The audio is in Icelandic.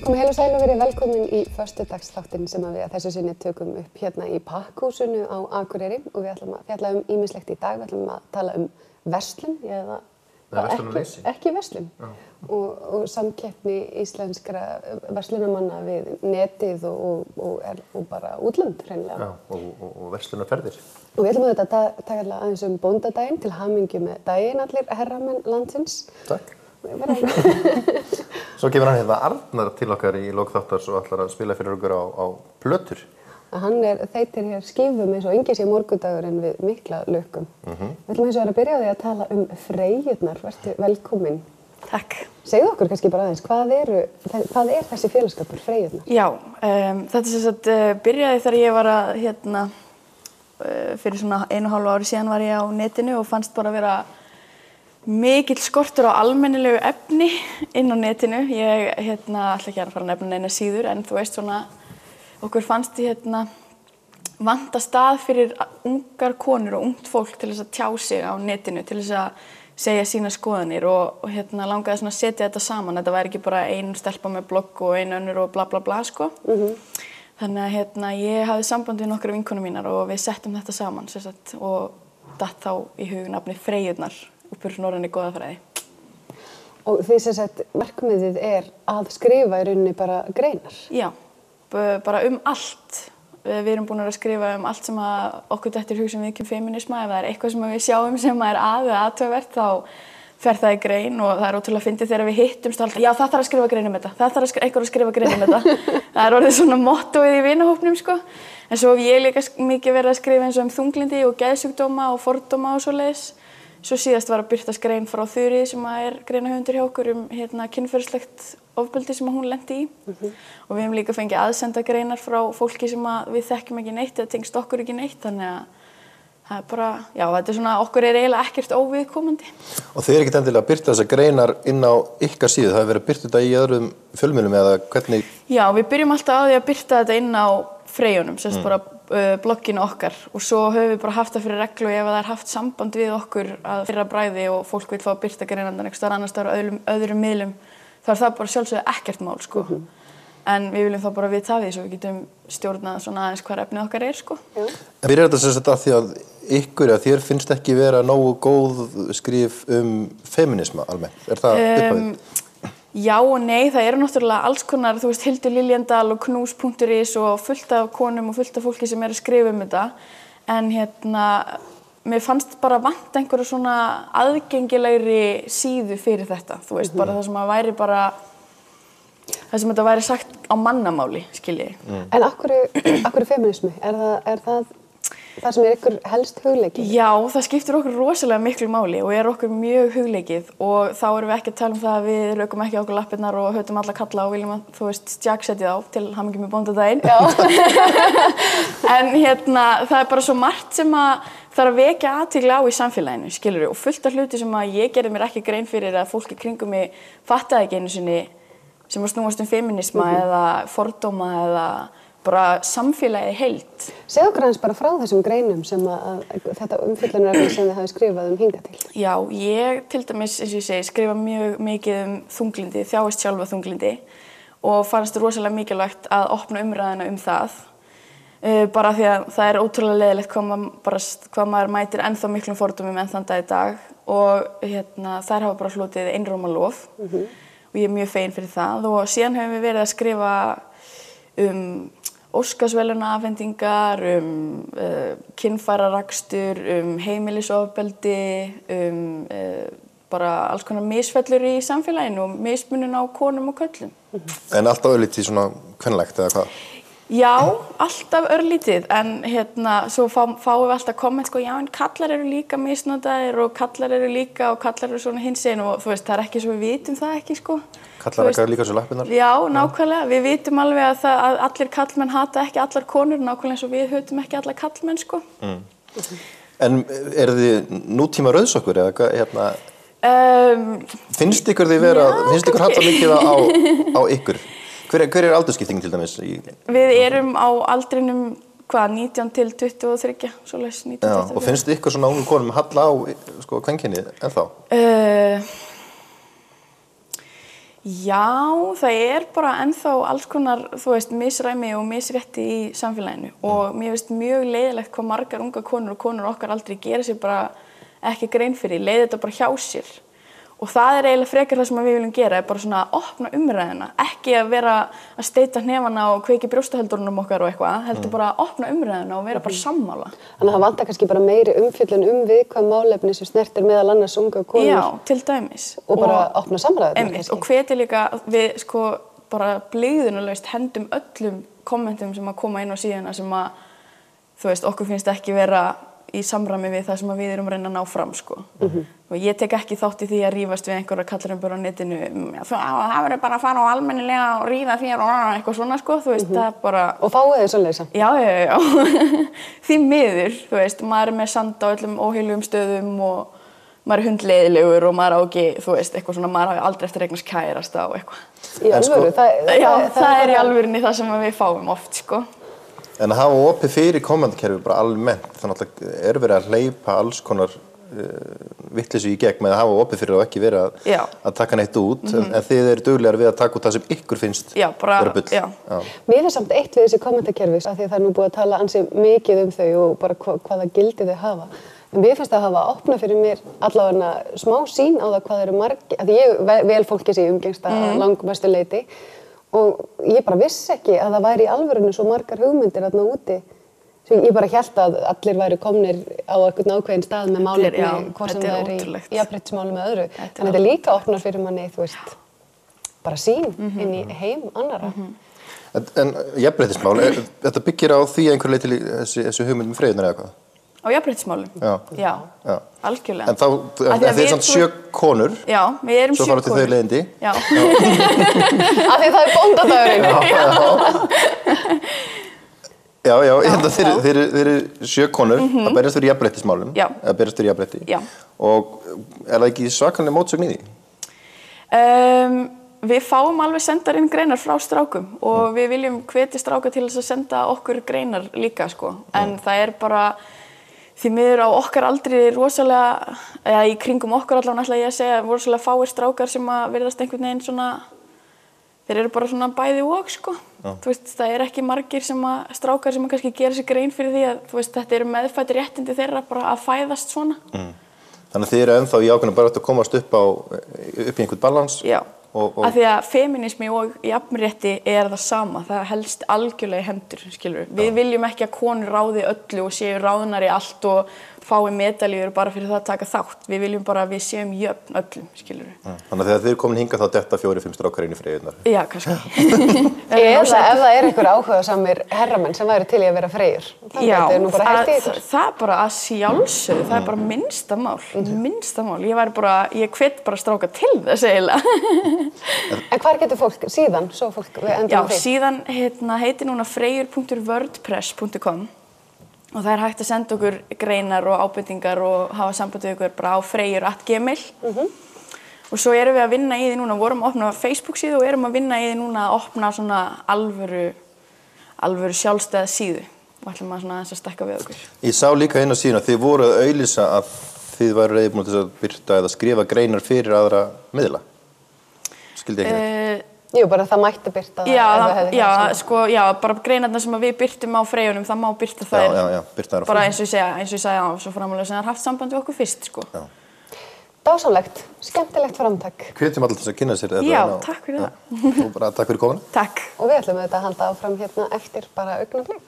Komið heil og sæl og verið velkomin í föstudagsþáttinn sem við að þessu sinni tökum upp hérna í Pakkhúsinu á Akureyri og við ætlum að fjalla ýmislegt í dag. Við ætlum að tala verslun eða ekki verslun og samkeppni íslenskra verslunamanna við netið og bara útlönd hreinlega. Já, og verslunarferðir. Og við ætlum að taka aðeins bóndadaginn til hamingju með daginn allir herramenn landsins. Takk. Svo kemur hann hérna Arnar til okkar í lok þáttars og ætlar að spila fyrir okkur á plötur. Hann þeytir hér skífum eins og engi sé morgundagurinn við mikla lukkum. Við ætlum eins og að byrja á því að tala Freyjurnar. Vertu velkomin. Takk. Segðu okkur kannski bara aðeins, hvað er þessi félagsskapur Freyjurnar? Já, þetta sem sagt byrjaði þegar ég var að fyrir svona 1,5 ári síðan var ég á netinu og fannst bara vera mikill skortur á almennilegu efni inn á netinu. Ég ætla ekki að fara að nefna neina síður en þú veist svona okkur fannst vanta stað fyrir ungar konur og ungt fólk til þess að tjá sig á netinu, til þess að segja sína skoðanir og langaði svona að setja þetta saman. Þetta væri ekki bara ein stelpa með blogg og ein önnur og bla bla bla sko. Þannig að ég hafði samband við nokkrar vinkonur mínar og við settum þetta saman og datt þá í hug nafnið Freyjurnar uppur norrænni goðafræði. Og því markmiðið að skrifa í rauninni bara greinar? Já, bara allt. Við erum búin að skrifa allt sem okkur dettur hug sem viðkemur feminisma. Ef það eitthvað sem við sjáum sem athugavert þá fer það í grein og það ótrúlega fyndið þegar við hittumst alltaf. Já, það þarf að skrifa grein þetta. Það þarf einhver að skrifa grein þetta. Það orðið svona mottóið í vinahópnum sko. En svo hef ég líka mikið verið að skrifa eins og þunglindi og geðsjúkdóma og fordóma og svoleiðis. Svo síðast var að birtast grein frá Þuríði sem greinahöfundur hjá okkur kynferðislegt ofbeldi sem hún lenti í. Og við hefum líka fengið aðsenda greinar frá fólki sem við þekkjum ekki neitt eða tengst okkur ekki neitt. Þannig að það bara, já, þetta svona, okkur eiginlega ekkert óviðkomandi. Og þið ekkert endilega að birta þessar greinar inn á ykkar síðu, það hefur verið að birta þetta í öðrum fjölmiðlum eða hvernig? Já, við byrjum alltaf á því að birta þetta inn á Freyjunum, bara blogginu okkar og svo höfum við bara haft það fyrir reglu ef það haft samband við okkur að fyrra bragði og fólk vil fá að birta greinarnar einhvers staðar annars staðar á öðrum miðlum þá það bara sjálfsögðu ekkert mál sko. En við viljum þá bara vita af því svo við getum stjórnað svona aðeins hvað efnið okkar sko. En byrjar þetta sem sagt að því að ykkur að þér finnst ekki vera nógu góð skrif feminisma almennt? Það upphafið? Já og nei, það eru náttúrulega alls konar, þú veist, Hildur Liljendal og knús.is og fullt af konum og fullt af fólki sem að skrifa þetta. En mér fannst bara vant einhverja svona aðgengilegri síðu fyrir þetta. Þú veist, bara það sem að væri bara, það sem þetta væri sagt á mannamáli, skilji. En af hverju feminismi? Er það sem ykkur helst hugleikið? Já, það skiptir okkur rosalega miklu máli og okkur mjög hugleikið og þá erum við ekki að tala það að við rökum ekki okkur lappirnar og höfum alla kalla og viljum að, þú veist, stjaksetja þá til hamingju með bóndadaginn. En það bara svo margt sem að þarf að vekja athygli á í samfélaginu, skilurðu, og fullt af hluti sem að ég gerði mér ekki grein fyrir að fólki kringum mig fattaði ekki einu sinni sem að snúast feminisma eða fordóma eða bara samfélagi heild. Segðu okkur aðeins bara frá þessum greinum sem þetta umfjöllunarefni sem þið hafið skrifað hingað til. Já, ég til dæmis, eins og ég segi, skrifa mjög mikið þunglindi, þjáist sjálfa þunglindi og fannst rosalega mikilvægt að opna umræðina það. Bara því að það ótrúlega leiðilegt hvað maður mætir ennþá miklum fordómum enn þann dag í dag og þær hafa bara hlotið einróma lof og ég mjög fegin fyrir það og síðan höfum við verið að skrifa Óskarsverðlaunaafhendingar, kynfærarakstur, heimilisofbeldi, bara alls konar misfellur í samfélaginu og mismunun á konum og körlum. En alltaf örlítið svona kvenlegt eða hvað? Já, alltaf örlítið, en svo fáum við alltaf komment sko, já en kallar eru líka misnotaðir og kallar eru líka og kallar eru svona hinsegin og þú veist, það ekki svo við vitum það ekki sko. Kallar ekki líka svo lappirnar? Já, nákvæmlega, við vitum alveg að allir kallmenn hata ekki allar konur, nákvæmlega eins og við hötum ekki allar kallmenn sko. En þið nútíma rauðsokkur eða finnst ykkur hata mikið á ykkur? Hver aldursskiptingin til dæmis? Við erum á aldrinum 19 til 23, svoleiðis 19 til 23. Og finnst ykkur svona ungum konum halla á kvenkynið ennþá? Já, það bara ennþá alls konar, þú veist, misræmi og misrétti í samfélaginu og mér finnst mjög leiðilegt hvað margar unga konur og konur okkar aldrei gera sér bara ekki grein fyrir, leiði þetta bara hjá sér. Og það eiginlega frekar það sem við viljum gera, bara svona að opna umræðina, ekki að vera að steita hnefana og kveiki brjóstahöldurunum okkar og eitthvað, heldur bara að opna umræðina og vera bara sammála. Þannig að það vantar kannski bara meiri umfjöllun viðkvæm málefni sem snertir meðal annars unga konur. Já, til dæmis. Og bara opna samræðina. Einmitt, og hveti líka við sko bara blygðunarlaust hendum öllum kommentum sem að koma inn á síðuna sem að, þú veist, okkur finnst ekki vera í samræmi við það sem við erum að reyna að ná fram sko. Og ég tek ekki þátt í því að rífast við einhverja kallarinn bara á netinu það verður bara að fara á almennilega og ríða þér og eitthvað svona sko, þú veist, það bara... Og fáið þið svoleiðis? Já. Því miður, þú veist, maður með sand á öllum óheilugum stöðum og maður hundleiðilegur og maður á ekki, þú veist, eitthvað svona, maður hafi aldrei eftir að eignast kærasta og eitthvað. Í alvöru? Það í alvörunni það sem við fáum oft sko. En að hafa opið fyrir kommentarkerfi bara almennt, þannig að verið að hleypa alls konar vitleysu í gegn með að hafa opið fyrir og ekki verið að taka neitt út, en þið eru duglegar við að taka út það sem ykkur finnst vera bull. Mér finnst samt eitt við þessi kommentarkerfi, af því að það nú búið að tala ansi mikið þau og bara hvaða gildi þau hafa. En mér finnst það hafa opnað fyrir mér allavega smá sýn á það hvað eru margir, af því ég vel fólki sem ég umgengst að langmestu leyti. Og ég bara vissi ekki að það væri í alvörunni svo margar hugmyndir þarna úti. Svo ég bara hélt að allir væri komnir á einhvern ákveðin stað með málefni, hvort sem það í jafnréttismálum með öðru. Þannig þetta líka opnar fyrir manni, þú veist, bara sýn inn í heim annarra. En jafnréttismál, þetta byggir á því einhver leyti þessu hugmynd með freyðunar eða hvað? Á jafnréttismálum? Já, algjörlega. En þið er samt 7 konur. Já, við erum 7 konur. Svo fara til þau leiðindi. Já. Af því það er bóndadagurinn. Já, þeir eru 7 konur að berjast fyrir jafnréttismálum. Já. Að berjast fyrir jafnrétti. Já. Og er það ekki svakalega mótsögn í því? Við fáum alveg sendar inn greinar frá strákum og við viljum hvetja stráka til þess að senda okkur greinar líka, sko. En það bara... Því miður á okkar aldri rosalega, eða í kringum okkar allavega ætla ég að segja, rosalega fáir strákar sem að virðast einhvern veginn svona, þeir eru bara svona bæði og sko. Þú veist, það ekki margir strákar sem að kannski gera sér grein fyrir því að, þú veist, þetta eru meðfæddir réttindi þeirra bara að fæðast svona. Þannig að þið eru ennþá í ákveðinu bara að komast upp í einhvern balans? Já. Af því að feminismi og jafnrétti það sama, það helst algjörlega í hendur, skilur við. Við viljum ekki að konur ráði öllu og séu ráðnar í allt og fái medaljur bara fyrir það að taka þátt. Við viljum bara að við séum jöfn öllum, skilur við. Þannig að þegar þið eru komin hingað þá detta 4-5 strákar inn í freyjurnar. Já, kannski. Eða ef það einhver áhugasamir herramenn sem væri til í að vera freyjur. Já, það bara að sjálfsögðu, það bara minnsta mál. Ég hvet bara stráka til þess eiginlega. En hvar getur fólk síðan, svo fólk við endur því? Já, síðan heitir núna freyjur.wordpress.com og það hægt að senda okkur greinar og ábendingar og hafa samband við okkur bara á freyjur@gmail. Og svo erum við að vinna í því núna, vorum að opna Facebook síðu og erum að vinna í því núna að opna svona alvöru sjálfstæða síðu og ætlum að svona aðeins að stekka við okkur. Ég sá líka inn á síðuna að þið voru að auglýsa að þið væru reiðbúin til að birta eða skrifa greinar fyrir aðra miðla. Skildi ekki þetta? Jú, bara það mætti birta það. Já, bara greinarnar sem við birtum á freyjunum, það má birta þær. Já, birta þær á freyjunum. Bara eins og ég sagði á svo framulega sem það haft samband við okkur fyrst, sko. Já. Dásamlegt, skemmtilegt framtak. Hvetjum allir til að kynna sér þetta. Já, takk fyrir það. Og bara takk fyrir komuna. Takk. Og við ætlum auðvitað að halda áfram hérna eftir bara augnablik.